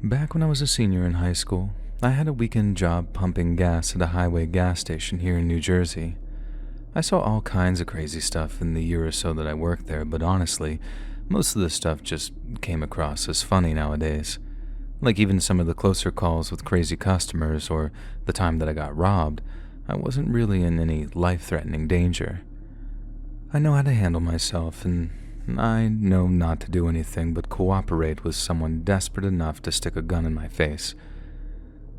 Back when I was a senior in high school, I had a weekend job pumping gas at a highway gas station here in New Jersey. I saw all kinds of crazy stuff in the year or so that I worked there, but honestly, most of the stuff just came across as funny nowadays. Like even some of the closer calls with crazy customers or the time that I got robbed, I wasn't really in any life-threatening danger. I know how to handle myself, and I know not to do anything but cooperate with someone desperate enough to stick a gun in my face.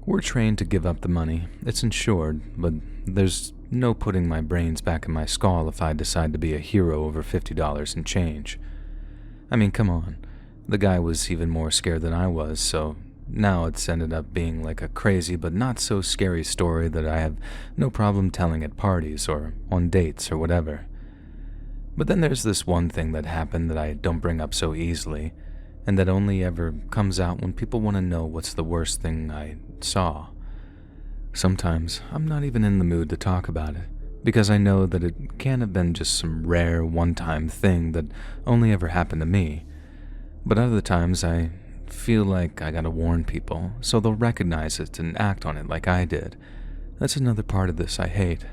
We're trained to give up the money, it's insured, but there's no putting my brains back in my skull if I decide to be a hero over $50 in change. I mean, come on, the guy was even more scared than I was, so now it's ended up being like a crazy but not so scary story that I have no problem telling at parties or on dates or whatever. But then there's this one thing that happened that I don't bring up so easily, and that only ever comes out when people want to know what's the worst thing I saw. Sometimes I'm not even in the mood to talk about it, because I know that it can't have been just some rare one-time thing that only ever happened to me. But other times I feel like I gotta warn people, so they'll recognize it and act on it like I did. That's another part of this I hate.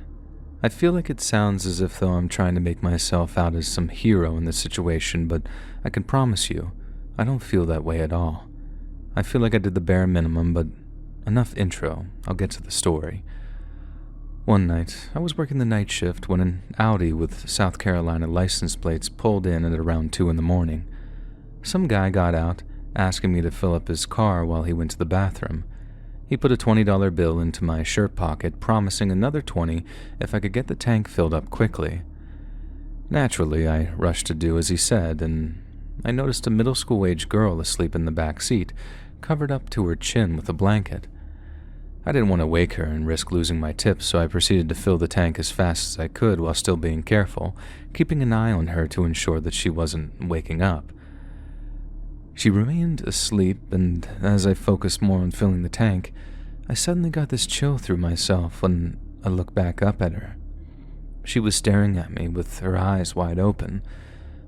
I feel like it sounds as if though I'm trying to make myself out as some hero in this situation, but I can promise you, I don't feel that way at all. I feel like I did the bare minimum, but enough intro, I'll get to the story. One night, I was working the night shift when an Audi with South Carolina license plates pulled in at around 2 in the morning. Some guy got out, asking me to fill up his car while he went to the bathroom. He put a $20 bill into my shirt pocket, promising another $20 if I could get the tank filled up quickly. Naturally, I rushed to do as he said, and I noticed a middle school-age girl asleep in the back seat, covered up to her chin with a blanket. I didn't want to wake her and risk losing my tip, so I proceeded to fill the tank as fast as I could while still being careful, keeping an eye on her to ensure that she wasn't waking up. She remained asleep, and as I focused more on filling the tank, I suddenly got this chill through myself when I looked back up at her. She was staring at me with her eyes wide open.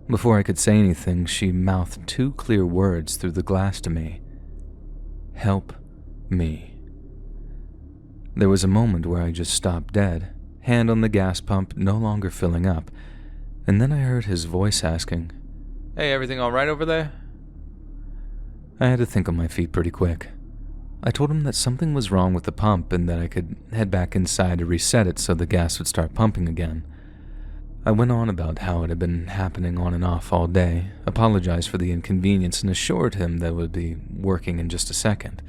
Before I could say anything, she mouthed 2 clear words through the glass to me. "Help me." There was a moment where I just stopped dead, hand on the gas pump no longer filling up, and then I heard his voice asking, "Hey, everything all right over there?" I had to think on my feet pretty quick. I told him that something was wrong with the pump and that I could head back inside to reset it so the gas would start pumping again. I went on about how it had been happening on and off all day, apologized for the inconvenience, and assured him that it would be working in just a second.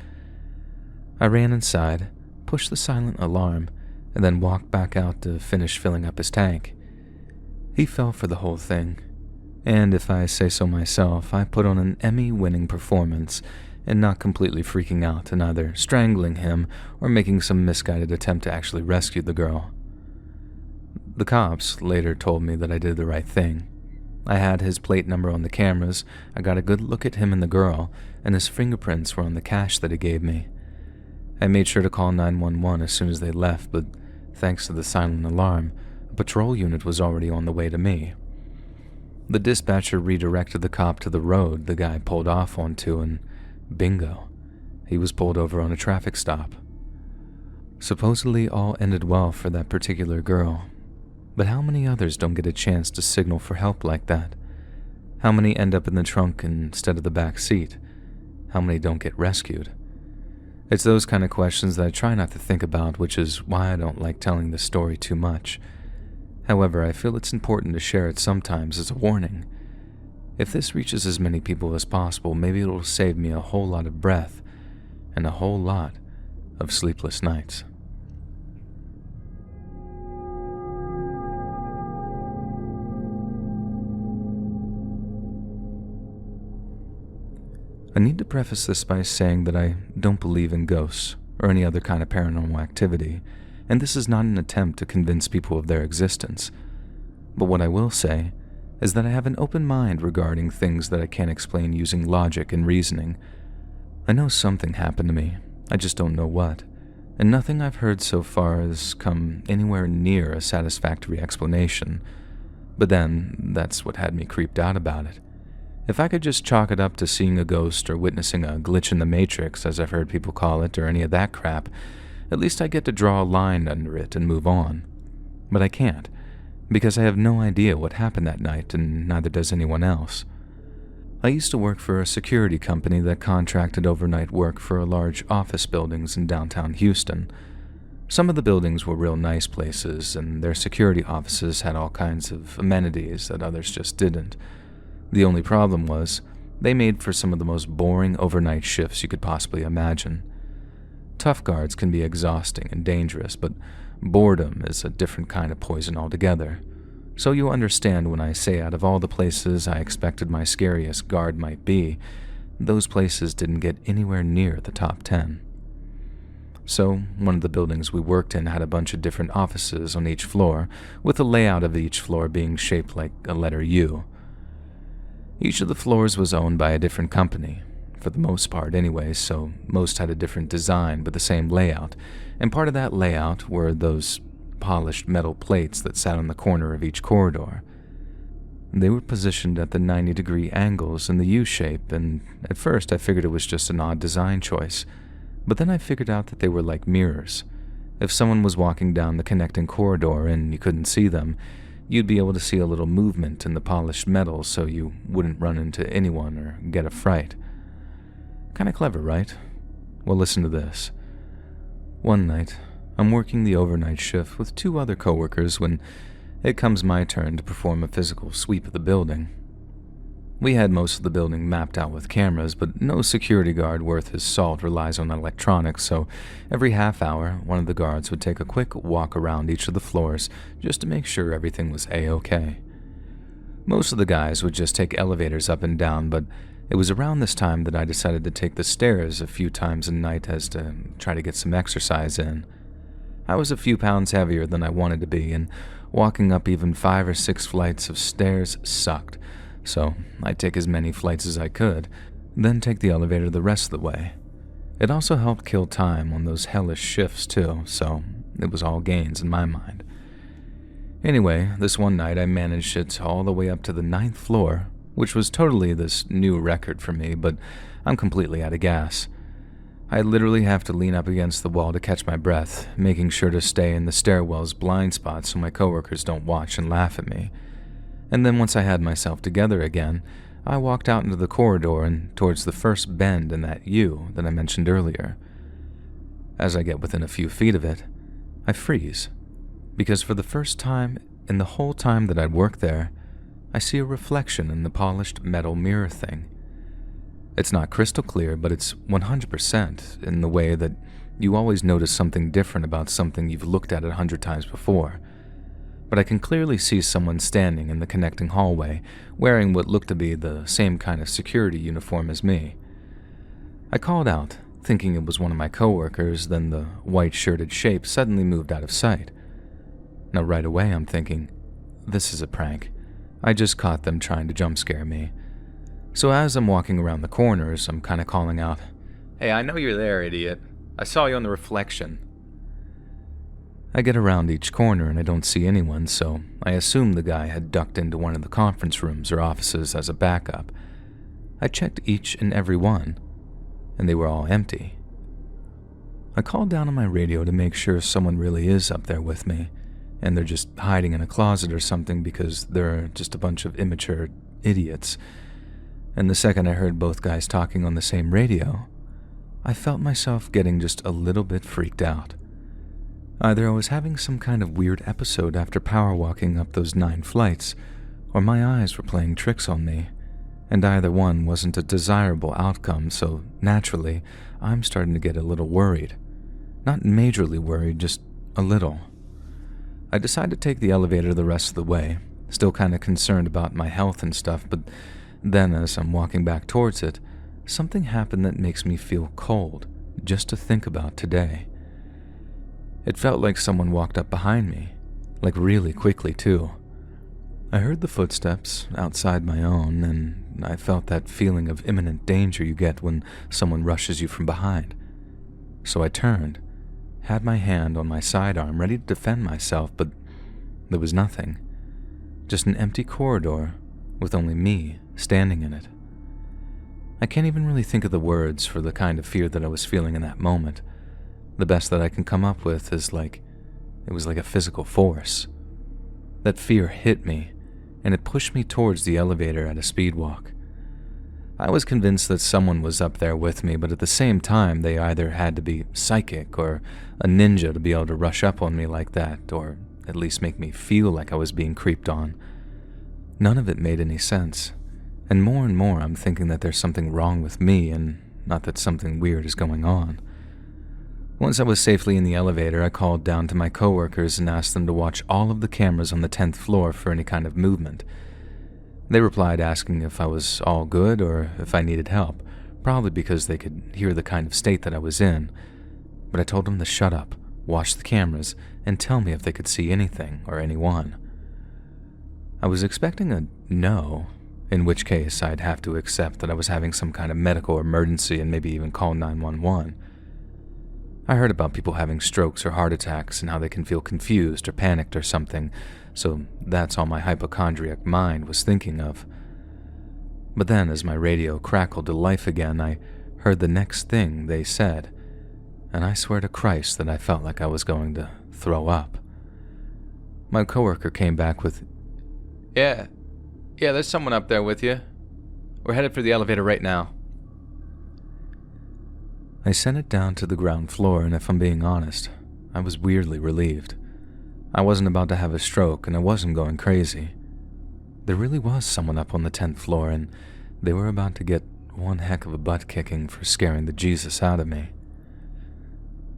I ran inside, pushed the silent alarm, and then walked back out to finish filling up his tank. He fell for the whole thing. And if I say so myself, I put on an Emmy-winning performance and not completely freaking out and either strangling him or making some misguided attempt to actually rescue the girl. The cops later told me that I did the right thing. I had his plate number on the cameras, I got a good look at him and the girl, and his fingerprints were on the cash that he gave me. I made sure to call 911 as soon as they left, but thanks to the silent alarm, a patrol unit was already on the way to me. The dispatcher redirected the cop to the road the guy pulled off onto, and bingo, he was pulled over on a traffic stop. Supposedly all ended well for that particular girl, but how many others don't get a chance to signal for help like that? How many end up in the trunk instead of the back seat? How many don't get rescued? It's those kind of questions that I try not to think about, which is why I don't like telling this story too much. However, I feel it's important to share it sometimes as a warning. If this reaches as many people as possible, maybe it'll save me a whole lot of breath and a whole lot of sleepless nights. I need to preface this by saying that I don't believe in ghosts or any other kind of paranormal activity, and this is not an attempt to convince people of their existence. But what I will say is that I have an open mind regarding things that I can't explain using logic and reasoning. I know something happened to me, I just don't know what, and nothing I've heard so far has come anywhere near a satisfactory explanation. But then, that's what had me creeped out about it. If I could just chalk it up to seeing a ghost or witnessing a glitch in the matrix, as I've heard people call it, or any of that crap, at least I get to draw a line under it and move on. But I can't, because I have no idea what happened that night, and neither does anyone else. I used to work for a security company that contracted overnight work for large office buildings in downtown Houston. Some of the buildings were real nice places, and their security offices had all kinds of amenities that others just didn't. The only problem was, they made for some of the most boring overnight shifts you could possibly imagine. Tough guards can be exhausting and dangerous, but boredom is a different kind of poison altogether. So you understand when I say out of all the places I expected my scariest guard might be, those places didn't get anywhere near the top 10. So, one of the buildings we worked in had a bunch of different offices on each floor, with the layout of each floor being shaped like a letter U. Each of the floors was owned by a different company, for the most part anyway, so most had a different design but the same layout, and part of that layout were those polished metal plates that sat on the corner of each corridor. They were positioned at the 90-degree angles in the U shape, and at first I figured it was just an odd design choice, but then I figured out that they were like mirrors. If someone was walking down the connecting corridor and you couldn't see them, you'd be able to see a little movement in the polished metal so you wouldn't run into anyone or get a fright. Kinda clever, right? Well, listen to this. One night, I'm working the overnight shift with 2 other coworkers when it comes my turn to perform a physical sweep of the building. We had most of the building mapped out with cameras, but no security guard worth his salt relies on electronics, so every half hour, one of the guards would take a quick walk around each of the floors just to make sure everything was A-okay. Most of the guys would just take elevators up and down, but it was around this time that I decided to take the stairs a few times a night as to try to get some exercise in. I was a few pounds heavier than I wanted to be, and walking up even 5 or 6 flights of stairs sucked. So I'd take as many flights as I could, then take the elevator the rest of the way. It also helped kill time on those hellish shifts too, so it was all gains in my mind. Anyway, this one night I managed it all the way up to the 9th floor, which was totally this new record for me, but I'm completely out of gas. I literally have to lean up against the wall to catch my breath, making sure to stay in the stairwell's blind spot so my coworkers don't watch and laugh at me. And then once I had myself together again, I walked out into the corridor and towards the first bend in that U that I mentioned earlier. As I get within a few feet of it, I freeze, because for the first time in the whole time that I'd worked there, I see a reflection in the polished metal mirror thing. It's not crystal clear, but it's 100% in the way that you always notice something different about something you've looked at 100 times before. But I can clearly see someone standing in the connecting hallway, wearing what looked to be the same kind of security uniform as me. I called out, thinking it was one of my coworkers, then the white-shirted shape suddenly moved out of sight. Now right away I'm thinking, this is a prank. I just caught them trying to jump scare me. So as I'm walking around the corners, I'm kinda calling out, "Hey, I know you're there, idiot. I saw you on the reflection." I get around each corner and I don't see anyone, so I assume the guy had ducked into one of the conference rooms or offices as a backup. I checked each and every one, and they were all empty. I called down on my radio to make sure someone really is up there with me, and they're just hiding in a closet or something because they're just a bunch of immature idiots. And the second I heard both guys talking on the same radio, I felt myself getting just a little bit freaked out. Either I was having some kind of weird episode after power walking up those 9 flights, or my eyes were playing tricks on me, and either one wasn't a desirable outcome, so naturally, I'm starting to get a little worried. Not majorly worried, just a little. I decide to take the elevator the rest of the way, still kinda concerned about my health and stuff, but then as I'm walking back towards it, something happened that makes me feel cold just to think about today. It felt like someone walked up behind me, like really quickly too. I heard the footsteps outside my own, and I felt that feeling of imminent danger you get when someone rushes you from behind. So I turned, had my hand on my sidearm ready to defend myself, but there was nothing. Just an empty corridor with only me standing in it. I can't even really think of the words for the kind of fear that I was feeling in that moment. The best that I can come up with is it was like a physical force. That fear hit me, and it pushed me towards the elevator at a speed walk. I was convinced that someone was up there with me, but at the same time, they either had to be psychic or a ninja to be able to rush up on me like that, or at least make me feel like I was being creeped on. None of it made any sense, and more I'm thinking that there's something wrong with me and not that something weird is going on. Once I was safely in the elevator, I called down to my coworkers and asked them to watch all of the cameras on the 10th floor for any kind of movement. They replied asking if I was all good or if I needed help, probably because they could hear the kind of state that I was in. But I told them to shut up, watch the cameras, and tell me if they could see anything or anyone. I was expecting a no, in which case I'd have to accept that I was having some kind of medical emergency and maybe even call 911. I heard about people having strokes or heart attacks and how they can feel confused or panicked or something, so that's all my hypochondriac mind was thinking of. But then, as my radio crackled to life again, I heard the next thing they said, and I swear to Christ that I felt like I was going to throw up. My coworker came back with, Yeah, there's someone up there with you. We're headed for the elevator right now." I sent it down to the ground floor, and if I'm being honest, I was weirdly relieved. I wasn't about to have a stroke, and I wasn't going crazy. There really was someone up on the 10th floor, and they were about to get one heck of a butt-kicking for scaring the Jesus out of me.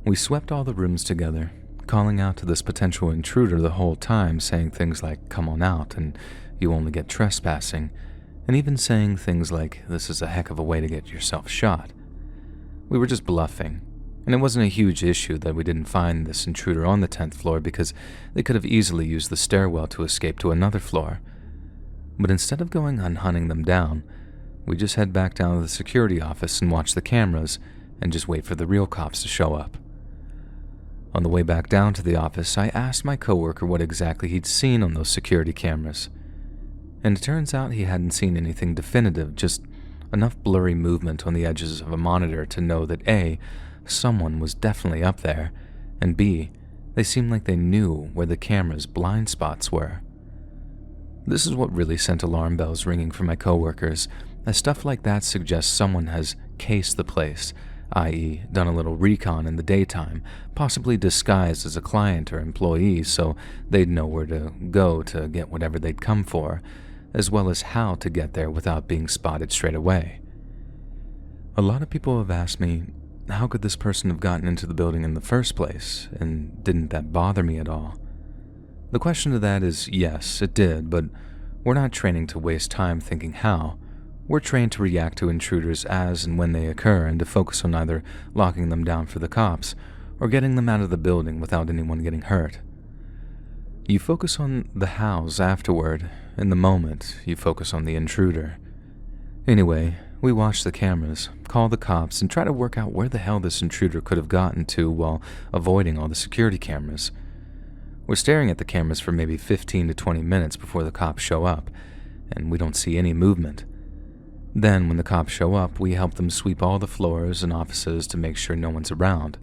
We swept all the rooms together, calling out to this potential intruder the whole time, saying things like, "Come on out," and "You only get trespassing," and even saying things like, "This is a heck of a way to get yourself shot." We were just bluffing, and it wasn't a huge issue that we didn't find this intruder on the 10th floor because they could have easily used the stairwell to escape to another floor. But instead of going and hunting them down, we just head back down to the security office and watch the cameras and just wait for the real cops to show up. On the way back down to the office, I asked my coworker what exactly he'd seen on those security cameras, and it turns out he hadn't seen anything definitive, just enough blurry movement on the edges of a monitor to know that A, someone was definitely up there, and B, they seemed like they knew where the camera's blind spots were. This is what really sent alarm bells ringing for my coworkers, as stuff like that suggests someone has cased the place, i.e. done a little recon in the daytime, possibly disguised as a client or employee so they'd know where to go to get whatever they'd come for, as well as how to get there without being spotted straight away. A lot of people have asked me, how could this person have gotten into the building in the first place, and didn't that bother me at all? The question to that is yes, it did, but we're not training to waste time thinking how. We're trained to react to intruders as and when they occur and to focus on either locking them down for the cops or getting them out of the building without anyone getting hurt. You focus on the hows afterward. In the moment, you focus on the intruder. Anyway, we watch the cameras, call the cops, and try to work out where the hell this intruder could have gotten to while avoiding all the security cameras. We're staring at the cameras for maybe 15 to 20 minutes before the cops show up, and we don't see any movement. Then, when the cops show up, we help them sweep all the floors and offices to make sure no one's around.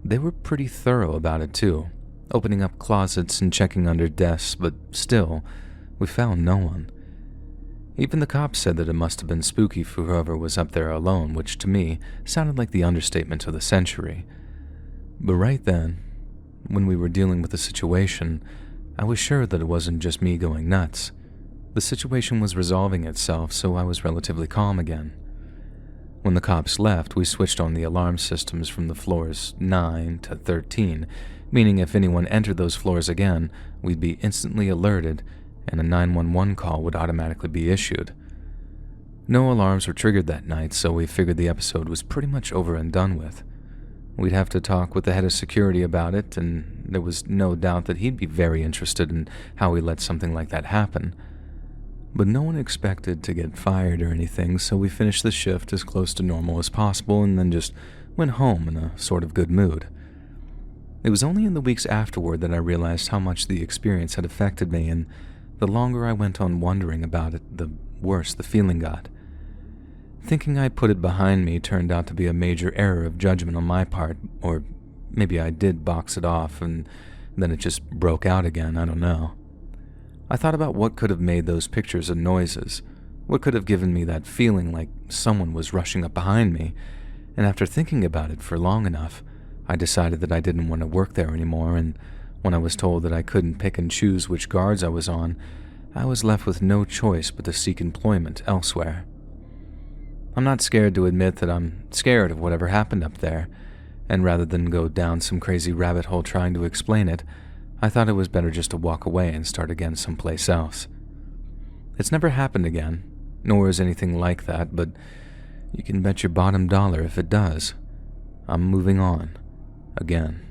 They were pretty thorough about it too, opening up closets and checking under desks, but still, we found no one. Even the cops said that it must have been spooky for whoever was up there alone, which to me sounded like the understatement of the century. But right then, when we were dealing with the situation, I was sure that it wasn't just me going nuts. The situation was resolving itself, so I was relatively calm again. When the cops left, we switched on the alarm systems from the floors 9 to 13, meaning if anyone entered those floors again, we'd be instantly alerted and a 911 call would automatically be issued. No alarms were triggered that night, so we figured the episode was pretty much over and done with. We'd have to talk with the head of security about it, and there was no doubt that he'd be very interested in how we let something like that happen. But no one expected to get fired or anything, so we finished the shift as close to normal as possible and then just went home in a sort of good mood. It was only in the weeks afterward that I realized how much the experience had affected me, and the longer I went on wondering about it, the worse the feeling got. Thinking I put it behind me turned out to be a major error of judgment on my part, or maybe I did box it off and then it just broke out again, I don't know. I thought about what could have made those pictures and noises, what could have given me that feeling like someone was rushing up behind me, and after thinking about it for long enough, I decided that I didn't want to work there anymore, and when I was told that I couldn't pick and choose which guards I was on, I was left with no choice but to seek employment elsewhere. I'm not scared to admit that I'm scared of whatever happened up there, and rather than go down some crazy rabbit hole trying to explain it, I thought it was better just to walk away and start again someplace else. It's never happened again, nor is anything like that, but you can bet your bottom dollar if it does. I'm moving on. Again.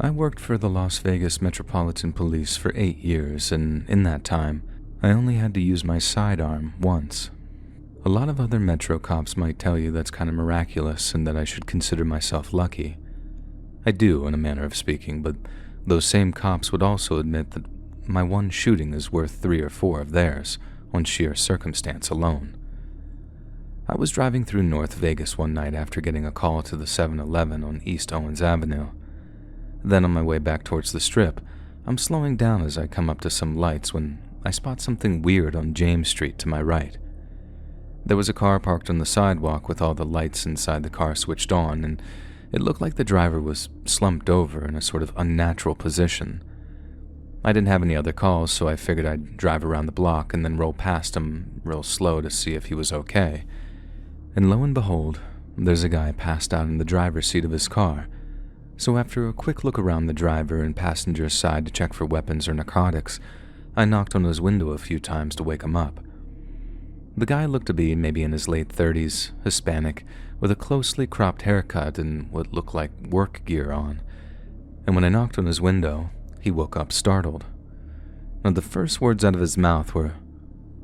I worked for the Las Vegas Metropolitan Police for 8 years, and in that time, I only had to use my sidearm once. A lot of other Metro cops might tell you that's kind of miraculous and that I should consider myself lucky. I do, in a manner of speaking, but those same cops would also admit that my one shooting is worth 3 or 4 of theirs, on sheer circumstance alone. I was driving through North Vegas one night after getting a call to the 7-Eleven on East Owens Avenue. Then on my way back towards the Strip, I'm slowing down as I come up to some lights when I spot something weird on James Street to my right. There was a car parked on the sidewalk with all the lights inside the car switched on, and it looked like the driver was slumped over in a sort of unnatural position. I didn't have any other calls, so I figured I'd drive around the block and then roll past him real slow to see if he was okay. And lo and behold, there's a guy passed out in the driver's seat of his car. So after a quick look around the driver and passenger's side to check for weapons or narcotics, I knocked on his window a few times to wake him up. The guy looked to be maybe in his late 30s, Hispanic, with a closely cropped haircut and what looked like work gear on. And when I knocked on his window, he woke up startled. Now, the first words out of his mouth were,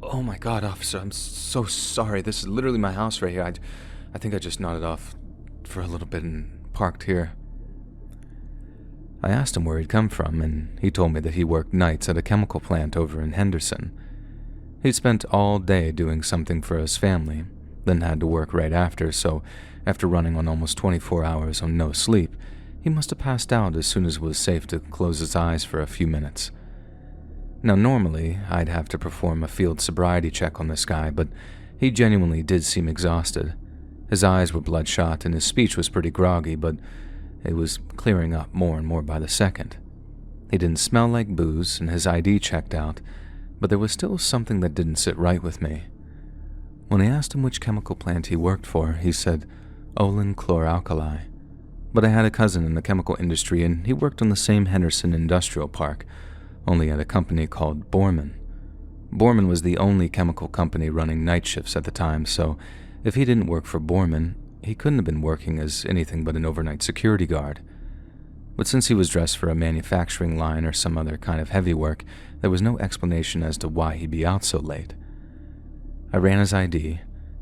"Oh my God, officer, I'm so sorry. This is literally my house right here. I think I just nodded off for a little bit and parked here." I asked him where he'd come from, and he told me that he worked nights at a chemical plant over in Henderson. He'd spent all day doing something for his family, then had to work right after, so after running on almost 24 hours on no sleep, he must have passed out as soon as it was safe to close his eyes for a few minutes. Now normally, I'd have to perform a field sobriety check on this guy, but he genuinely did seem exhausted. His eyes were bloodshot and his speech was pretty groggy, but it was clearing up more and more by the second. He didn't smell like booze and his ID checked out, but there was still something that didn't sit right with me. When I asked him which chemical plant he worked for, he said Olin Chloralkali. But I had a cousin in the chemical industry and he worked on the same Henderson industrial park, only at a company called Borman. Borman was the only chemical company running night shifts at the time, so if he didn't work for Borman, he couldn't have been working as anything but an overnight security guard. But since he was dressed for a manufacturing line or some other kind of heavy work, there was no explanation as to why he'd be out so late. I ran his ID,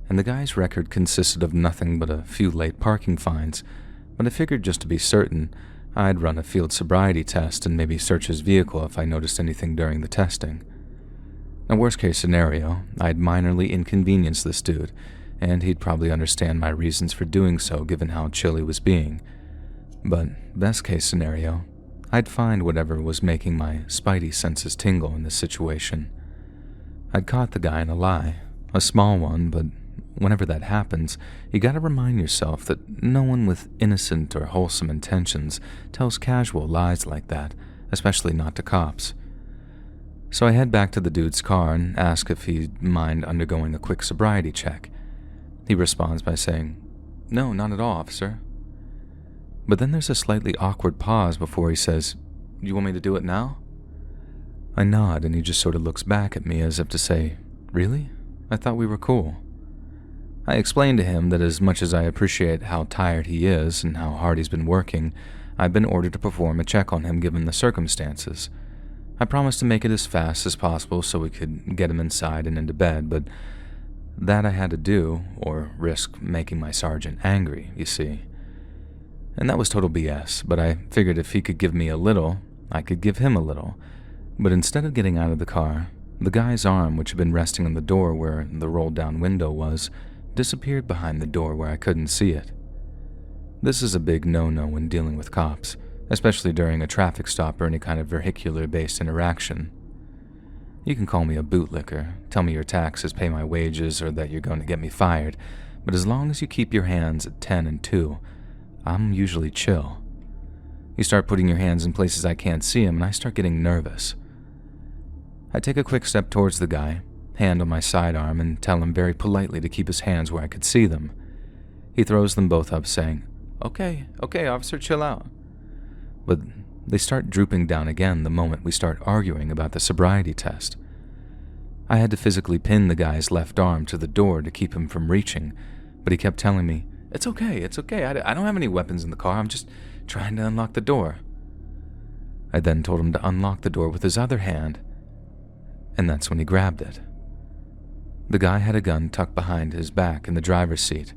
and the guy's record consisted of nothing but a few late parking fines, but I figured just to be certain, I'd run a field sobriety test and maybe search his vehicle if I noticed anything during the testing. Now, worst case scenario, I'd minorly inconvenience this dude, and he'd probably understand my reasons for doing so given how chill he was being. But best case scenario, I'd find whatever was making my spidey senses tingle in this situation. I'd caught the guy in a lie, a small one, but whenever that happens, you gotta remind yourself that no one with innocent or wholesome intentions tells casual lies like that, especially not to cops. So I head back to the dude's car and ask if he'd mind undergoing a quick sobriety check. He responds by saying, "No, not at all, officer." But then there's a slightly awkward pause before he says, "Do you want me to do it now?" I nod and he just sort of looks back at me as if to say, "Really? I thought we were cool." I explained to him that as much as I appreciate how tired he is and how hard he's been working, I've been ordered to perform a check on him given the circumstances. I promised to make it as fast as possible so we could get him inside and into bed, but that I had to do, or risk making my sergeant angry, you see. And that was total BS, but I figured if he could give me a little, I could give him a little. But instead of getting out of the car, the guy's arm, which had been resting on the door where the rolled-down window was, disappeared behind the door where I couldn't see it. This is a big no-no when dealing with cops, especially during a traffic stop or any kind of vehicular-based interaction. You can call me a bootlicker, tell me your taxes pay my wages, or that you're going to get me fired, but as long as you keep your hands at 10 and 2, I'm usually chill. You start putting your hands in places I can't see them, and I start getting nervous. I take a quick step towards the guy, hand on my sidearm, and tell him very politely to keep his hands where I could see them. He throws them both up, saying, Okay, officer, chill out. But they start drooping down again the moment we start arguing about the sobriety test. I had to physically pin the guy's left arm to the door to keep him from reaching, but he kept telling me, It's okay, I don't have any weapons in the car, I'm just trying to unlock the door. I then told him to unlock the door with his other hand, and that's when he grabbed it. The guy had a gun tucked behind his back in the driver's seat,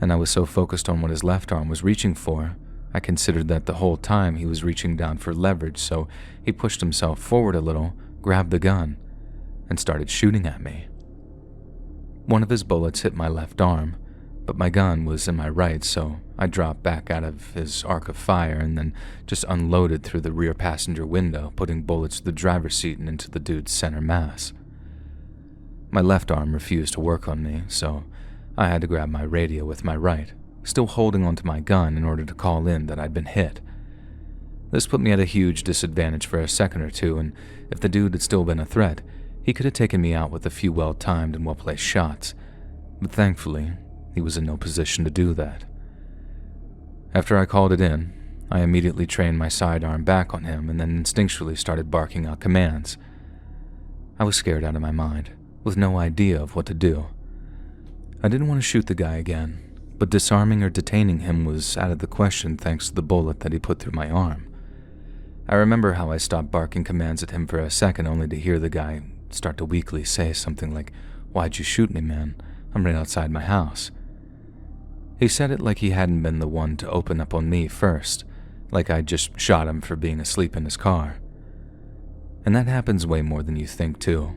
and I was so focused on what his left arm was reaching for, I considered that the whole time he was reaching down for leverage, so he pushed himself forward a little, grabbed the gun, and started shooting at me. One of his bullets hit my left arm, but my gun was in my right, so I dropped back out of his arc of fire and then just unloaded through the rear passenger window, putting bullets to the driver's seat and into the dude's center mass. My left arm refused to work on me, so I had to grab my radio with my right, still holding onto my gun in order to call in that I'd been hit. This put me at a huge disadvantage for a second or two, and if the dude had still been a threat, he could have taken me out with a few well-timed and well-placed shots, but thankfully, he was in no position to do that. After I called it in, I immediately trained my sidearm back on him and then instinctually started barking out commands. I was scared out of my mind, with no idea of what to do. I didn't want to shoot the guy again, but disarming or detaining him was out of the question thanks to the bullet that he put through my arm. I remember how I stopped barking commands at him for a second only to hear the guy start to weakly say something like, "Why'd you shoot me, man? I'm right outside my house." He said it like he hadn't been the one to open up on me first, like I'd just shot him for being asleep in his car. And that happens way more than you think, too.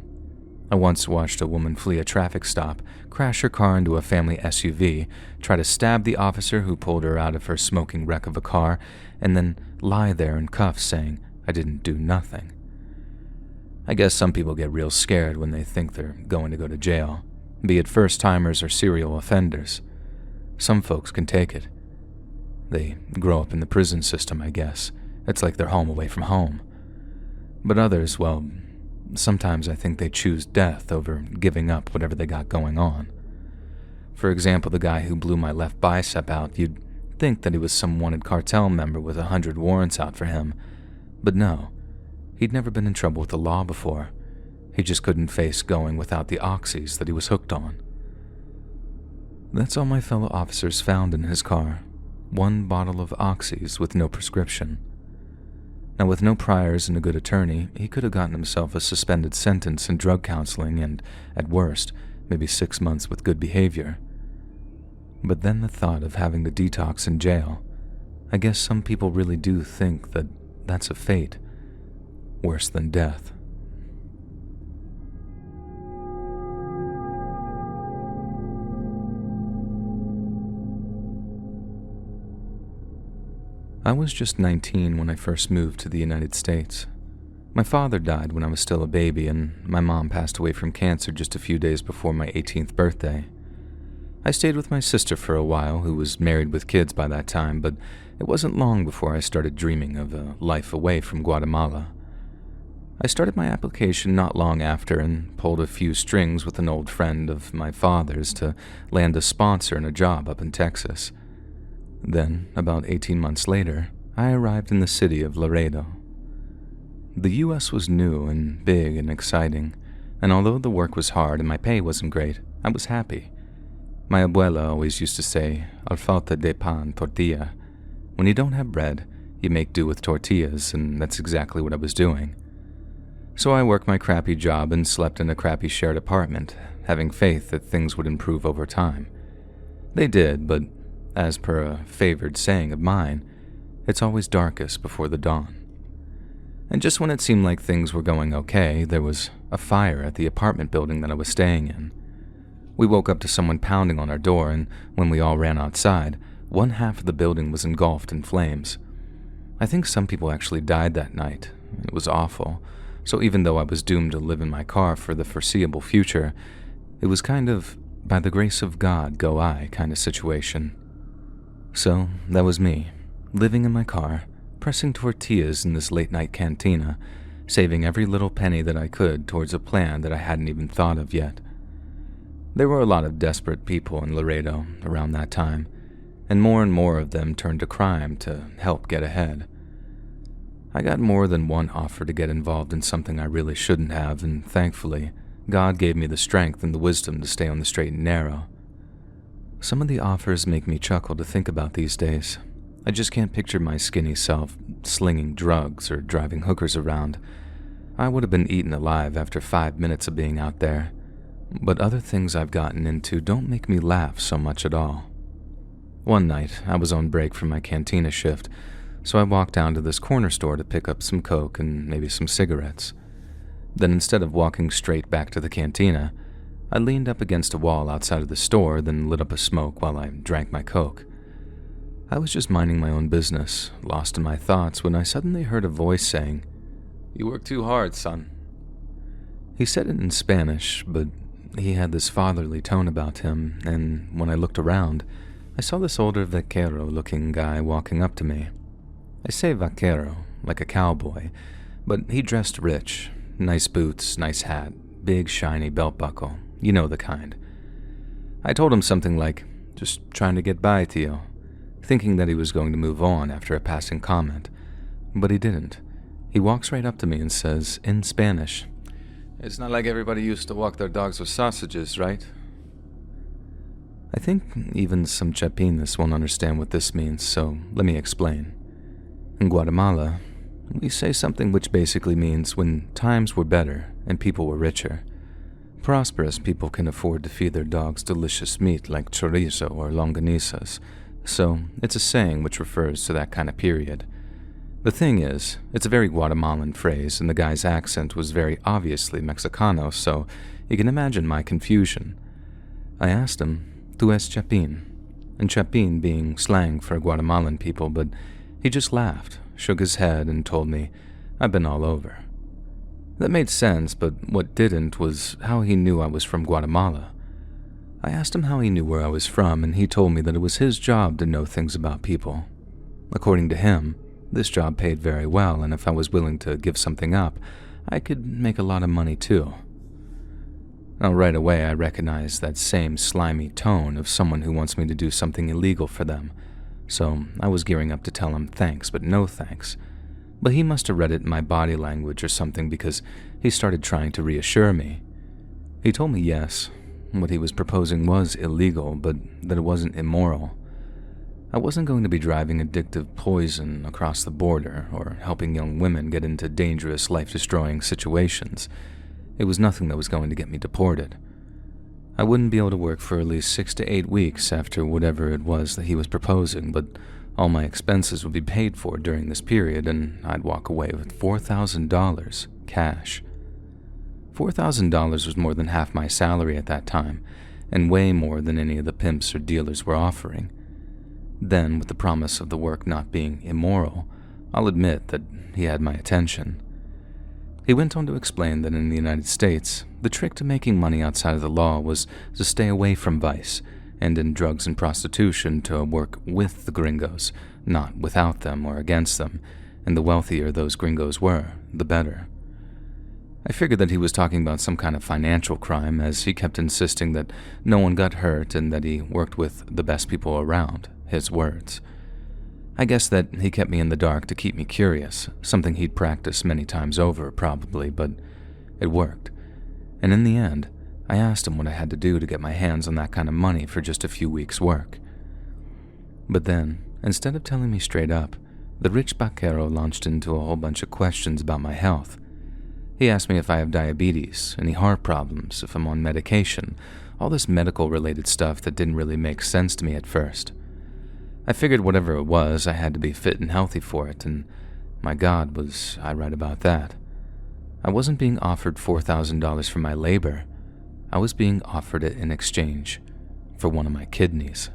I once watched a woman flee a traffic stop, crash her car into a family SUV, try to stab the officer who pulled her out of her smoking wreck of a car, and then lie there in cuffs saying, "I didn't do nothing." I guess some people get real scared when they think they're going to go to jail, be it first-timers or serial offenders. Some folks can take it. They grow up in the prison system, I guess. It's like they're home away from home. But others, well, sometimes I think they choose death over giving up whatever they got going on. For example, the guy who blew my left bicep out, you'd think that he was some wanted cartel member with 100 warrants out for him. But no, he'd never been in trouble with the law before. He just couldn't face going without the oxys that he was hooked on. That's all my fellow officers found in his car. One bottle of oxys with no prescription. Now, with no priors and a good attorney, he could have gotten himself a suspended sentence and drug counseling and, at worst, maybe 6 months with good behavior. But then the thought of having to detox in jail, I guess some people really do think that that's a fate worse than death. I was just 19 when I first moved to the United States. My father died when I was still a baby, and my mom passed away from cancer just a few days before my 18th birthday. I stayed with my sister for a while, who was married with kids by that time, but it wasn't long before I started dreaming of a life away from Guatemala. I started my application not long after and pulled a few strings with an old friend of my father's to land a sponsor and a job up in Texas. Then, about 18 months later, I arrived in the city of Laredo. The U.S. was new and big and exciting, and although the work was hard and my pay wasn't great, I was happy. My abuela always used to say, "Al falta de pan, tortilla." When you don't have bread, you make do with tortillas, and that's exactly what I was doing. So I worked my crappy job and slept in a crappy shared apartment, having faith that things would improve over time. They did, but as per a favored saying of mine, it's always darkest before the dawn. And just when it seemed like things were going okay, there was a fire at the apartment building that I was staying in. We woke up to someone pounding on our door, and when we all ran outside, one half of the building was engulfed in flames. I think some people actually died that night. It was awful. So even though I was doomed to live in my car for the foreseeable future, it was kind of, by the grace of God go I kind of situation. So that was me, living in my car, pressing tortillas in this late-night cantina, saving every little penny that I could towards a plan that I hadn't even thought of yet. There were a lot of desperate people in Laredo around that time, and more of them turned to crime to help get ahead. I got more than one offer to get involved in something I really shouldn't have, and thankfully, God gave me the strength and the wisdom to stay on the straight and narrow. Some of the offers make me chuckle to think about these days. I just can't picture my skinny self slinging drugs or driving hookers around. I would have been eaten alive after 5 minutes of being out there. But other things I've gotten into don't make me laugh so much at all. One night, I was on break from my cantina shift, so I walked down to this corner store to pick up some Coke and maybe some cigarettes. Then instead of walking straight back to the cantina, I leaned up against a wall outside of the store, then lit up a smoke while I drank my Coke. I was just minding my own business, lost in my thoughts, when I suddenly heard a voice saying, "You work too hard, son." He said it in Spanish, but he had this fatherly tone about him, and when I looked around, I saw this older vaquero-looking guy walking up to me. I say vaquero, like a cowboy, but he dressed rich. Nice boots, nice hat, big shiny belt buckle, you know the kind. I told him something like, "Just trying to get by, Tio," thinking that he was going to move on after a passing comment, but he didn't. He walks right up to me and says, in Spanish, "It's not like everybody used to walk their dogs with sausages, right?" I think even some Chapinas won't understand what this means, so let me explain. In Guatemala, we say something which basically means when times were better and people were richer. Prosperous people can afford to feed their dogs delicious meat like chorizo or longanizas, so it's a saying which refers to that kind of period. The thing is, it's a very Guatemalan phrase, and the guy's accent was very obviously Mexicano, so you can imagine my confusion. I asked him, "Tu es Chapin?" and Chapin being slang for Guatemalan people, but he just laughed, shook his head, and told me, "I've been all over." That made sense, but what didn't was how he knew I was from Guatemala. I asked him how he knew where I was from, and he told me that it was his job to know things about people. According to him, this job paid very well, and if I was willing to give something up, I could make a lot of money too. Now, right away, I recognized that same slimy tone of someone who wants me to do something illegal for them, so I was gearing up to tell him thanks, but no thanks. But he must have read it in my body language or something, because he started trying to reassure me. He told me yes, what he was proposing was illegal, but that it wasn't immoral. I wasn't going to be driving addictive poison across the border or helping young women get into dangerous, life-destroying situations. It was nothing that was going to get me deported. I wouldn't be able to work for at least 6 to 8 weeks after whatever it was that he was proposing, but all my expenses would be paid for during this period, and I'd walk away with $4,000 cash. $4,000 was more than half my salary at that time, and way more than any of the pimps or dealers were offering. Then, with the promise of the work not being immoral, I'll admit that he had my attention. He went on to explain that in the United States, the trick to making money outside of the law was to stay away from vice, and in drugs and prostitution to work with the gringos, not without them or against them, and the wealthier those gringos were, the better. I figured that he was talking about some kind of financial crime, as he kept insisting that no one got hurt and that he worked with the best people around, his words. I guess that he kept me in the dark to keep me curious, something he'd practiced many times over, probably, but it worked. And in the end, I asked him what I had to do to get my hands on that kind of money for just a few weeks' work. But then, instead of telling me straight up, the rich vaquero launched into a whole bunch of questions about my health. He asked me if I have diabetes, any heart problems, if I'm on medication, all this medical-related stuff that didn't really make sense to me at first. I figured whatever it was, I had to be fit and healthy for it, and my God, was I right about that. I wasn't being offered $4,000 for my labor. I was being offered it in exchange for one of my kidneys.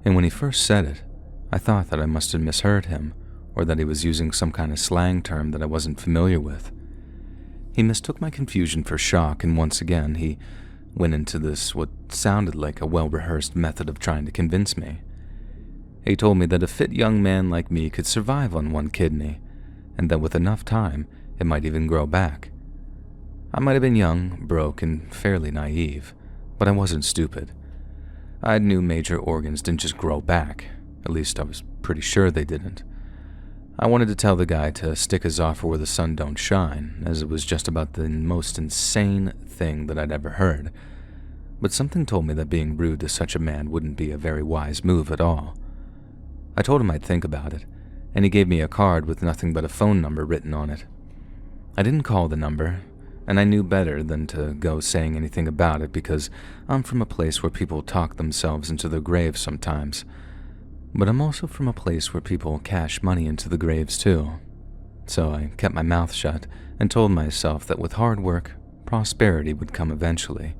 And when he first said it, I thought that I must have misheard him, or that he was using some kind of slang term that I wasn't familiar with. He mistook my confusion for shock, and once again he went into this what sounded like a well-rehearsed method of trying to convince me. He told me that a fit young man like me could survive on one kidney, and that with enough time, it might even grow back. I might have been young, broke, and fairly naive, but I wasn't stupid. I knew major organs didn't just grow back. At least I was pretty sure they didn't. I wanted to tell the guy to stick his offer where the sun don't shine, as it was just about the most insane thing that I'd ever heard. But something told me that being rude to such a man wouldn't be a very wise move at all. I told him I'd think about it, and he gave me a card with nothing but a phone number written on it. I didn't call the number, and I knew better than to go saying anything about it because I'm from a place where people talk themselves into their graves sometimes. But I'm also from a place where people cash money into the graves too. So I kept my mouth shut and told myself that with hard work, prosperity would come eventually.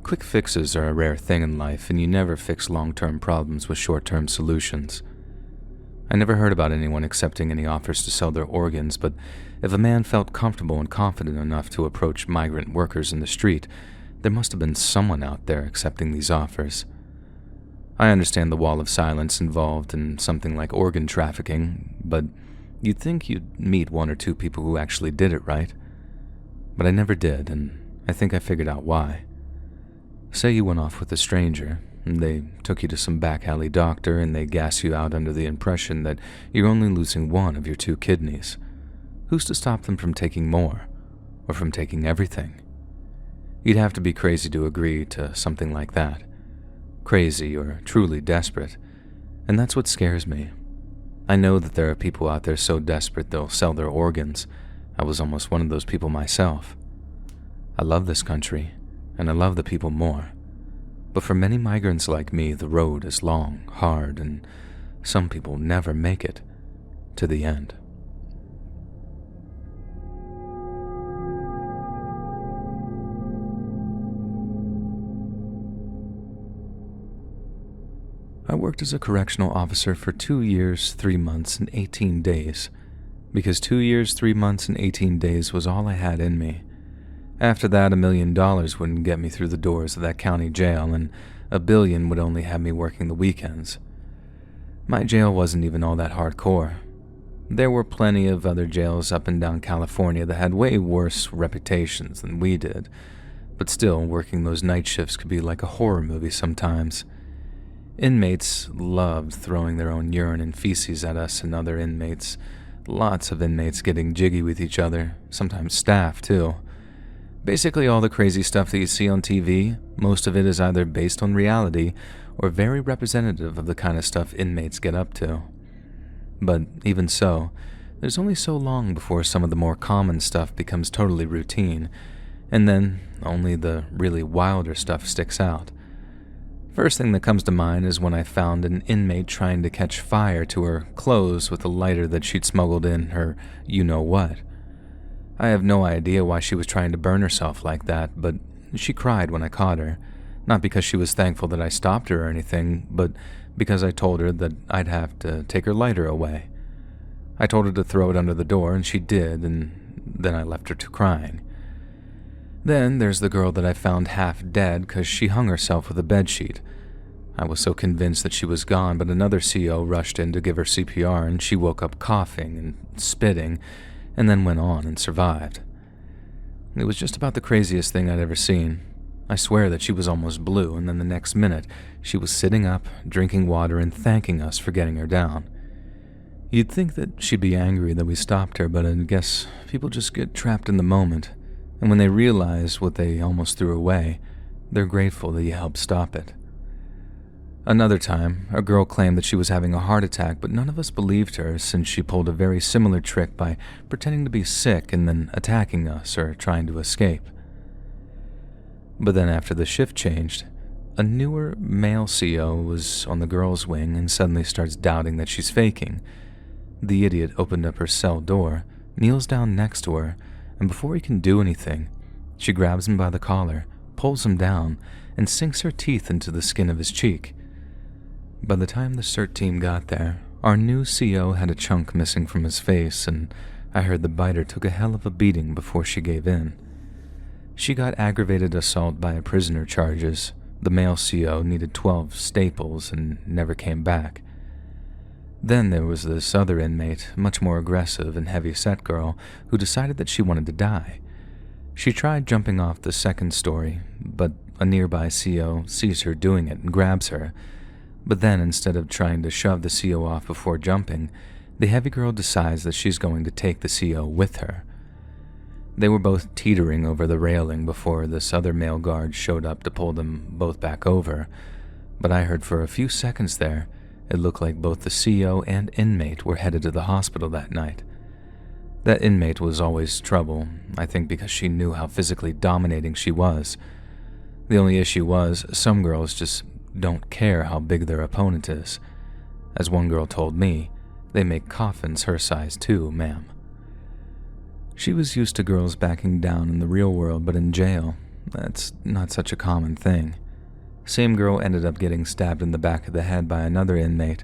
Quick fixes are a rare thing in life, and you never fix long-term problems with short-term solutions. I never heard about anyone accepting any offers to sell their organs, but if a man felt comfortable and confident enough to approach migrant workers in the street, there must have been someone out there accepting these offers. I understand the wall of silence involved in something like organ trafficking, but you'd think you'd meet one or two people who actually did it, right? But I never did, and I think I figured out why. Say you went off with a stranger, and they took you to some back alley doctor, and they gas you out under the impression that you're only losing one of your 2 kidneys. Who's to stop them from taking more, or from taking everything? You'd have to be crazy to agree to something like that. Crazy or truly desperate, and that's what scares me. I know that there are people out there so desperate they'll sell their organs. I was almost one of those people myself. I love this country, and I love the people more. But for many migrants like me, the road is long, hard, and some people never make it to the end. I worked as a correctional officer for 2 years, 3 months, and 18 days, because 2 years, 3 months, and 18 days was all I had in me. After that, $1 million wouldn't get me through the doors of that county jail, and $1 billion would only have me working the weekends. My jail wasn't even all that hardcore. There were plenty of other jails up and down California that had way worse reputations than we did, but still, working those night shifts could be like a horror movie sometimes. Inmates loved throwing their own urine and feces at us and other inmates. Lots of inmates getting jiggy with each other, sometimes staff too. Basically all the crazy stuff that you see on TV, most of it is either based on reality or very representative of the kind of stuff inmates get up to. But even so, there's only so long before some of the more common stuff becomes totally routine, and then only the really wilder stuff sticks out. First thing that comes to mind is when I found an inmate trying to catch fire to her clothes with a lighter that she'd smuggled in her you-know-what. I have no idea why she was trying to burn herself like that, but she cried when I caught her, not because she was thankful that I stopped her or anything, but because I told her that I'd have to take her lighter away. I told her to throw it under the door, and she did, and then I left her to crying. Then there's the girl that I found half dead because she hung herself with a bedsheet. I was so convinced that she was gone, but another CO rushed in to give her CPR, and she woke up coughing and spitting, and then went on and survived. It was just about the craziest thing I'd ever seen. I swear that she was almost blue, and then the next minute, she was sitting up, drinking water, and thanking us for getting her down. You'd think that she'd be angry that we stopped her, but I guess people just get trapped in the moment, and when they realize what they almost threw away, they're grateful that you helped stop it. Another time, a girl claimed that she was having a heart attack, but none of us believed her since she pulled a very similar trick by pretending to be sick and then attacking us or trying to escape. But then after the shift changed, A newer male CO was on the girl's wing and suddenly starts doubting that she's faking. The idiot opened up her cell door, kneels down next to her, and before he can do anything, she grabs him by the collar, pulls him down, and sinks her teeth into the skin of his cheek. By the time the CERT team got there, our new CO had a chunk missing from his face, and I heard the biter took a hell of a beating before she gave in. She got aggravated assault by a prisoner charges. The male CO needed 12 staples and never came back. Then there was this other inmate, much more aggressive and heavy-set girl, who decided that she wanted to die. She tried jumping off the second story, but a nearby CO sees her doing it and grabs her. But then, instead of trying to shove the CO off before jumping, the heavy girl decides that she's going to take the CO with her. They were both teetering over the railing before this other male guard showed up to pull them both back over, but I heard for a few seconds there, it looked like both the CO and inmate were headed to the hospital that night. That inmate was always trouble, I think because she knew how physically dominating she was. The only issue was, some girls just don't care how big their opponent is. As one girl told me, they make coffins her size too, ma'am. She was used to girls backing down in the real world, but in jail, that's not such a common thing. Same girl ended up getting stabbed in the back of the head by another inmate.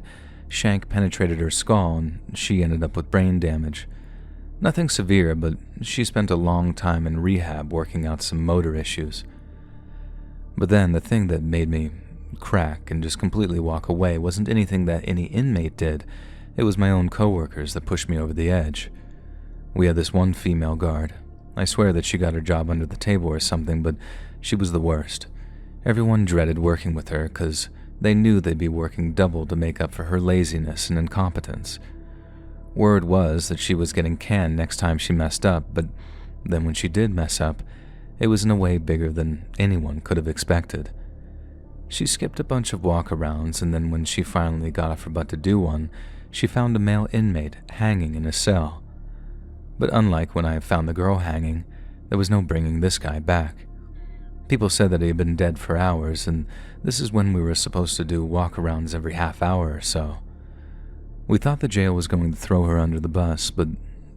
Shank penetrated her skull, and she ended up with brain damage. Nothing severe, but she spent a long time in rehab working out some motor issues. But then the thing that made me crack and just completely walk away wasn't anything that any inmate did. It was my own coworkers that pushed me over the edge. We had this one female guard. I swear that she got her job under the table or something, but she was the worst. Everyone dreaded working with her because they knew they'd be working double to make up for her laziness and incompetence. Word was that she was getting canned next time she messed up, but then when she did mess up, it was in a way bigger than anyone could have expected. She skipped a bunch of walkarounds, and then when she finally got off her butt to do one, she found a male inmate hanging in a cell. But unlike when I found the girl hanging, there was no bringing this guy back. People said that he had been dead for hours, and this is when we were supposed to do walkarounds every half hour or so. We thought the jail was going to throw her under the bus, but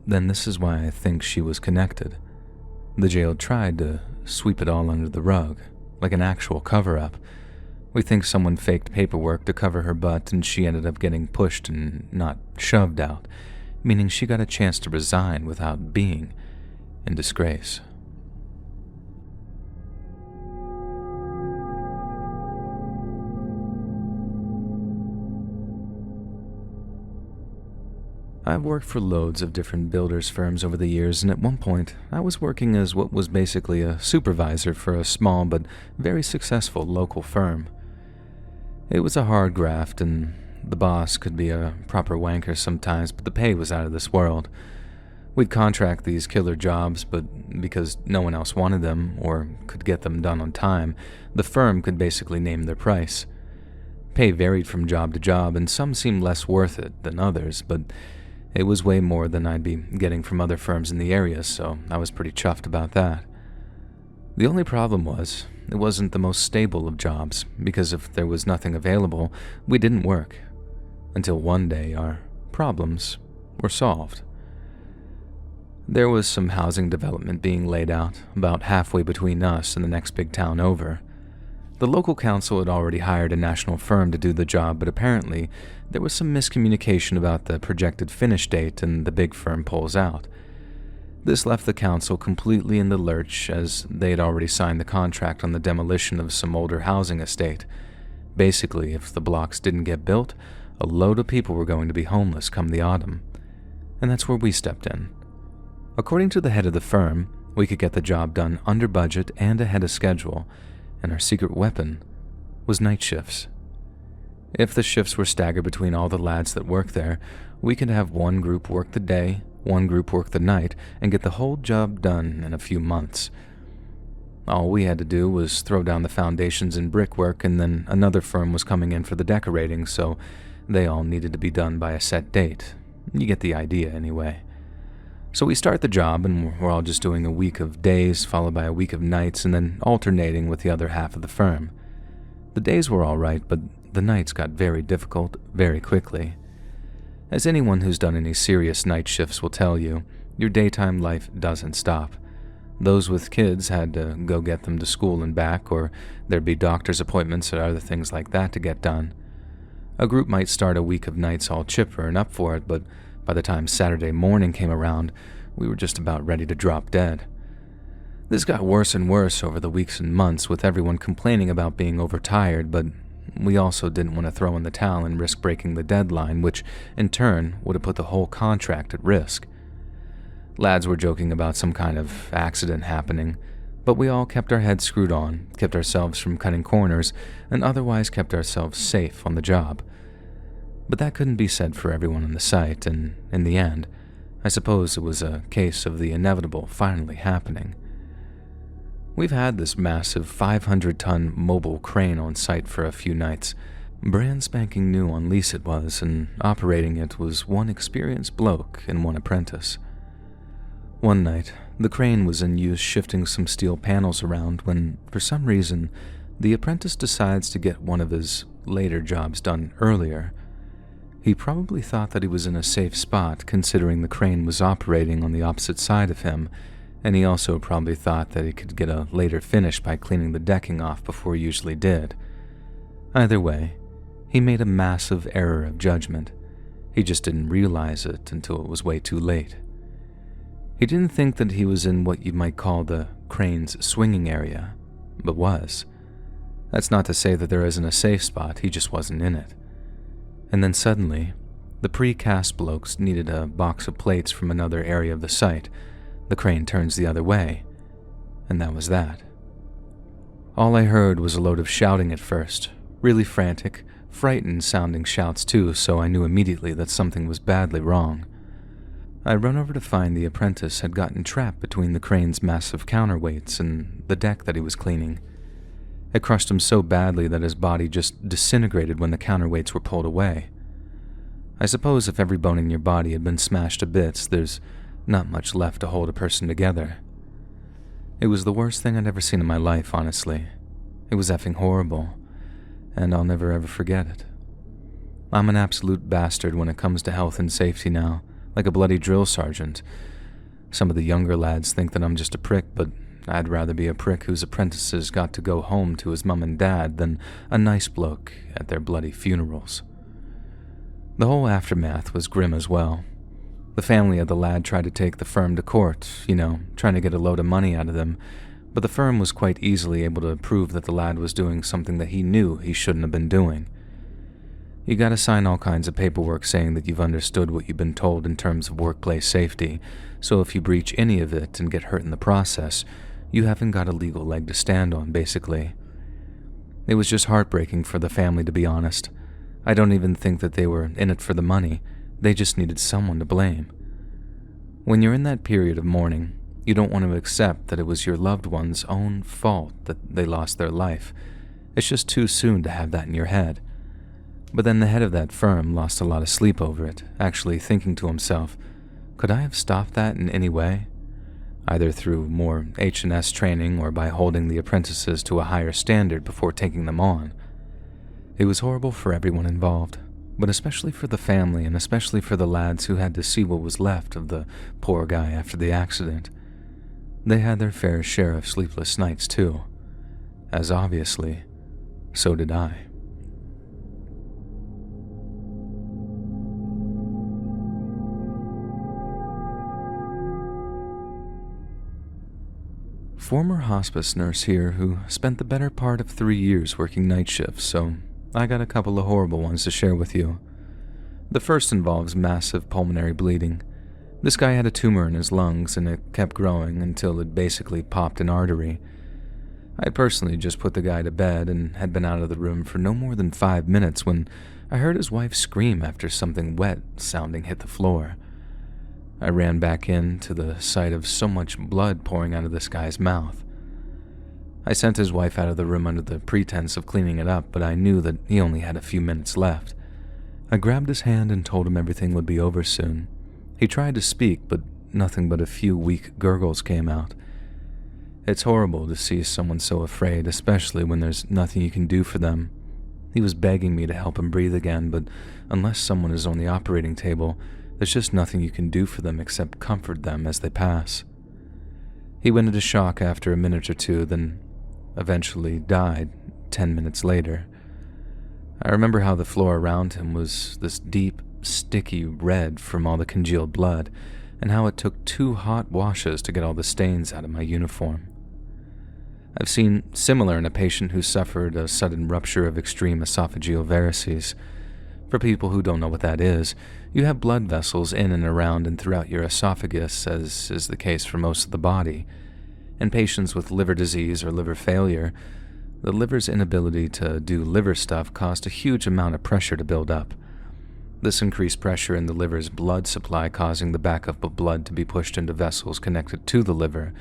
then this is why I think she was connected. The jail tried to sweep it all under the rug, like an actual cover-up. We think someone faked paperwork to cover her butt, and she ended up getting pushed and not shoved out, meaning she got a chance to resign without being in disgrace. I've worked for loads of different builders firms over the years, and at one point, I was working as what was basically a supervisor for a small but very successful local firm. It was a hard graft, and the boss could be a proper wanker sometimes, but the pay was out of this world. We'd contract these killer jobs, but because no one else wanted them or could get them done on time, the firm could basically name their price. Pay varied from job to job, and some seemed less worth it than others, but it was way more than I'd be getting from other firms in the area, so I was pretty chuffed about that. The only problem was, it wasn't the most stable of jobs, because if there was nothing available, we didn't work. Until one day, our problems were solved. There was some housing development being laid out, about halfway between us and the next big town over. The local council had already hired a national firm to do the job, but apparently there was some miscommunication about the projected finish date, and the big firm pulls out. This left the council completely in the lurch, as they had already signed the contract on the demolition of some older housing estate. Basically, if the blocks didn't get built, a load of people were going to be homeless come the autumn. And that's where we stepped in. According to the head of the firm, we could get the job done under budget and ahead of schedule, and our secret weapon was night shifts. If the shifts were staggered between all the lads that work there, we could have one group work the day, one group work the night, and get the whole job done in a few months. All we had to do was throw down the foundations and brickwork, and then another firm was coming in for the decorating, so they all needed to be done by a set date. You get the idea anyway. So we start the job, and we're all just doing a week of days, followed by a week of nights, and then alternating with the other half of the firm. The days were all right, but the nights got very difficult very quickly. As anyone who's done any serious night shifts will tell you, your daytime life doesn't stop. Those with kids had to go get them to school and back, or there'd be doctor's appointments or other things like that to get done. A group might start a week of nights all chipper and up for it, but by the time Saturday morning came around, we were just about ready to drop dead. This got worse and worse over the weeks and months, with everyone complaining about being overtired, but we also didn't want to throw in the towel and risk breaking the deadline, which in turn would have put the whole contract at risk. Lads were joking about some kind of accident happening, but we all kept our heads screwed on, kept ourselves from cutting corners, and otherwise kept ourselves safe on the job. But that couldn't be said for everyone on the site, and in the end, I suppose it was a case of the inevitable finally happening. We've had this massive 500-ton mobile crane on site for a few nights. Brand spanking new on lease it was, and operating it was one experienced bloke and one apprentice. One night, the crane was in use shifting some steel panels around when, for some reason, the apprentice decides to get one of his later jobs done earlier. He probably thought that he was in a safe spot considering the crane was operating on the opposite side of him, and he also probably thought that he could get a later finish by cleaning the decking off before he usually did. Either way, he made a massive error of judgment. He just didn't realize it until it was way too late. He didn't think that he was in what you might call the crane's swinging area, but was. That's not to say that there isn't a safe spot, he just wasn't in it. And then suddenly, the precast blokes needed a box of plates from another area of the site. The crane turns the other way, and that was that. All I heard was a load of shouting at first, really frantic, frightened-sounding shouts too, so I knew immediately that something was badly wrong. I run over to find the apprentice had gotten trapped between the crane's massive counterweights and the deck that he was cleaning. It crushed him so badly that his body just disintegrated when the counterweights were pulled away. I suppose if every bone in your body had been smashed to bits, there's not much left to hold a person together. It was the worst thing I'd ever seen in my life, honestly. It was effing horrible, and I'll never ever forget it. I'm an absolute bastard when it comes to health and safety now, like a bloody drill sergeant. Some of the younger lads think that I'm just a prick, but I'd rather be a prick whose apprentices got to go home to his mum and dad than a nice bloke at their bloody funerals. The whole aftermath was grim as well. The family of the lad tried to take the firm to court, trying to get a load of money out of them, but the firm was quite easily able to prove that the lad was doing something that he knew he shouldn't have been doing. You gotta sign all kinds of paperwork saying that you've understood what you've been told in terms of workplace safety, so if you breach any of it and get hurt in the process, you haven't got a legal leg to stand on, basically. It was just heartbreaking for the family, to be honest. I don't even think that they were in it for the money. They just needed someone to blame. When you're in that period of mourning, you don't want to accept that it was your loved one's own fault that they lost their life. It's just too soon to have that in your head. But then the head of that firm lost a lot of sleep over it, actually thinking to himself, could I have stopped that in any way? Either through more H&S training or by holding the apprentices to a higher standard before taking them on. It was horrible for everyone involved, but especially for the family and especially for the lads who had to see what was left of the poor guy after the accident. They had their fair share of sleepless nights too, as obviously, so did I. Former hospice nurse here who spent the better part of 3 years working night shifts, so I got a couple of horrible ones to share with you. The first involves massive pulmonary bleeding. This guy had a tumor in his lungs and it kept growing until it basically popped an artery. I personally just put the guy to bed and had been out of the room for no more than 5 minutes when I heard his wife scream after something wet sounding hit the floor. I ran back in to the sight of so much blood pouring out of this guy's mouth. I sent his wife out of the room under the pretense of cleaning it up, but I knew that he only had a few minutes left. I grabbed his hand and told him everything would be over soon. He tried to speak, but nothing but a few weak gurgles came out. It's horrible to see someone so afraid, especially when there's nothing you can do for them. He was begging me to help him breathe again, but unless someone is on the operating table, there's just nothing you can do for them except comfort them as they pass. He went into shock after a minute or two, then eventually died 10 minutes later. I remember how the floor around him was this deep, sticky red from all the congealed blood, and how it took 2 hot washes to get all the stains out of my uniform. I've seen similar in a patient who suffered a sudden rupture of extreme esophageal varices. For people who don't know what that is, you have blood vessels in and around and throughout your esophagus, as is the case for most of the body. In patients with liver disease or liver failure, the liver's inability to do liver stuff caused a huge amount of pressure to build up. This increased pressure in the liver's blood supply causing the backup of blood to be pushed into vessels connected to the liver,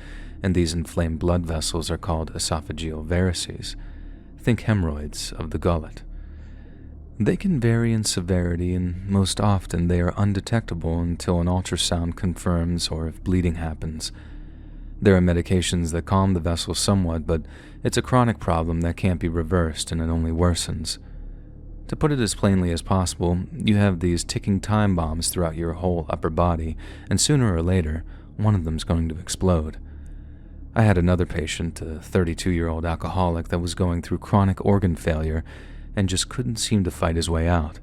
and these inflamed blood vessels are called esophageal varices. Think hemorrhoids of the gullet. They can vary in severity, and most often they are undetectable until an ultrasound confirms or if bleeding happens. There are medications that calm the vessels somewhat, but it's a chronic problem that can't be reversed and it only worsens. To put it as plainly as possible, you have these ticking time bombs throughout your whole upper body, and sooner or later, one of them's going to explode. I had another patient, a 32-year-old alcoholic that was going through chronic organ failure and just couldn't seem to fight his way out.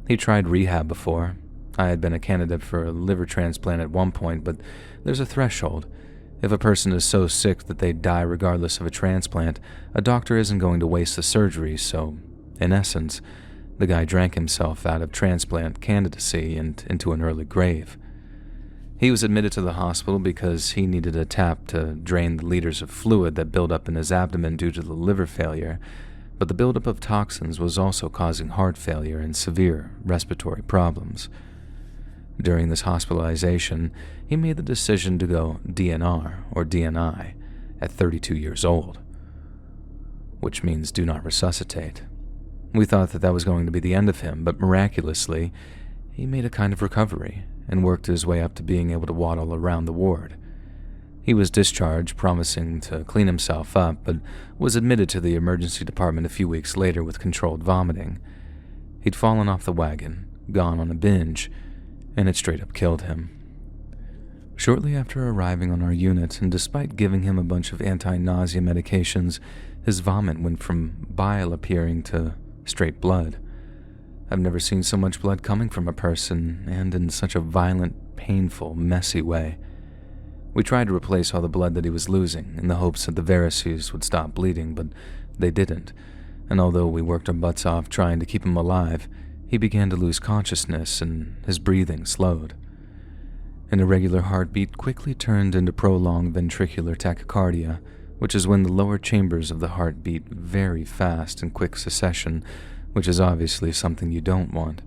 He tried rehab before. I had been a candidate for a liver transplant at one point, but there's a threshold. If a person is so sick that they die regardless of a transplant, a doctor isn't going to waste the surgery, so, in essence, the guy drank himself out of transplant candidacy and into an early grave. He was admitted to the hospital because he needed a tap to drain the liters of fluid that built up in his abdomen due to the liver failure, but the buildup of toxins was also causing heart failure and severe respiratory problems. During this hospitalization, he made the decision to go DNR, or DNI, at 32 years old, which means do not resuscitate. We thought that was going to be the end of him, but miraculously, he made a kind of recovery and worked his way up to being able to waddle around the ward. He was discharged, promising to clean himself up, but was admitted to the emergency department a few weeks later with controlled vomiting. He'd fallen off the wagon, gone on a binge, and it straight up killed him. Shortly after arriving on our unit, and despite giving him a bunch of anti-nausea medications, his vomit went from bile appearing to straight blood. I've never seen so much blood coming from a person, and in such a violent, painful, messy way. We tried to replace all the blood that he was losing in the hopes that the varices would stop bleeding, but they didn't, and although we worked our butts off trying to keep him alive, he began to lose consciousness and his breathing slowed. An irregular heartbeat quickly turned into prolonged ventricular tachycardia, which is when the lower chambers of the heart beat very fast in quick succession, which is obviously something you don't want.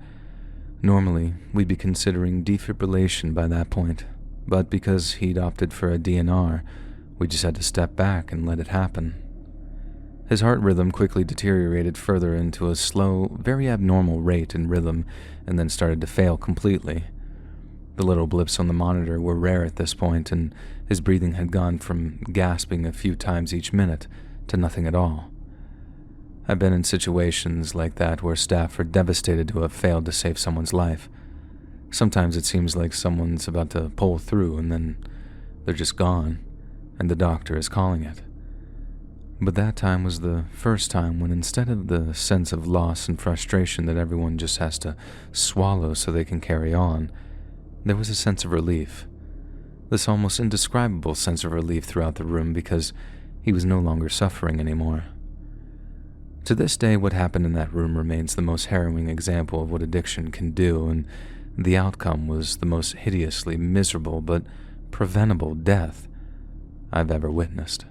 Normally, we'd be considering defibrillation by that point, but because he'd opted for a DNR, we just had to step back and let it happen. His heart rhythm quickly deteriorated further into a slow, very abnormal rate and rhythm, and then started to fail completely. The little blips on the monitor were rare at this point, and his breathing had gone from gasping a few times each minute to nothing at all. I've been in situations like that where staff are devastated to have failed to save someone's life. Sometimes it seems like someone's about to pull through and then they're just gone, and the doctor is calling it. But that time was the first time when instead of the sense of loss and frustration that everyone just has to swallow so they can carry on, there was a sense of relief. This almost indescribable sense of relief throughout the room because he was no longer suffering anymore. To this day, what happened in that room remains the most harrowing example of what addiction can do, and the outcome was the most hideously miserable but preventable death I've ever witnessed.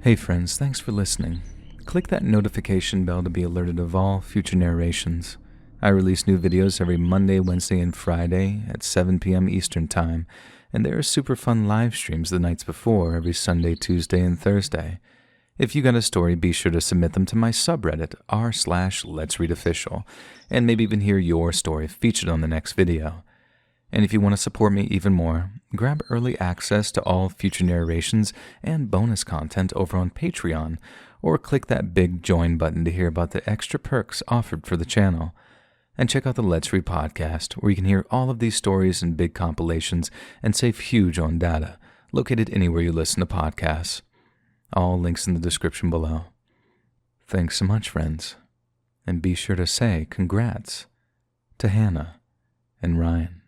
Hey friends, thanks for listening. Click that notification bell to be alerted of all future narrations. I release new videos every Monday, Wednesday, and Friday at 7 p.m. Eastern Time, and there are super fun live streams the nights before every Sunday, Tuesday, and Thursday. If you got a story, be sure to submit them to my subreddit, r/letsreadofficial, and maybe even hear your story featured on the next video. And if you want to support me even more, grab early access to all future narrations and bonus content over on Patreon, or click that big join button to hear about the extra perks offered for the channel. And check out the Let's Read podcast, where you can hear all of these stories in big compilations and save huge on data, located anywhere you listen to podcasts. All links in the description below. Thanks so much, friends. And be sure to say congrats to Hannah and Ryan.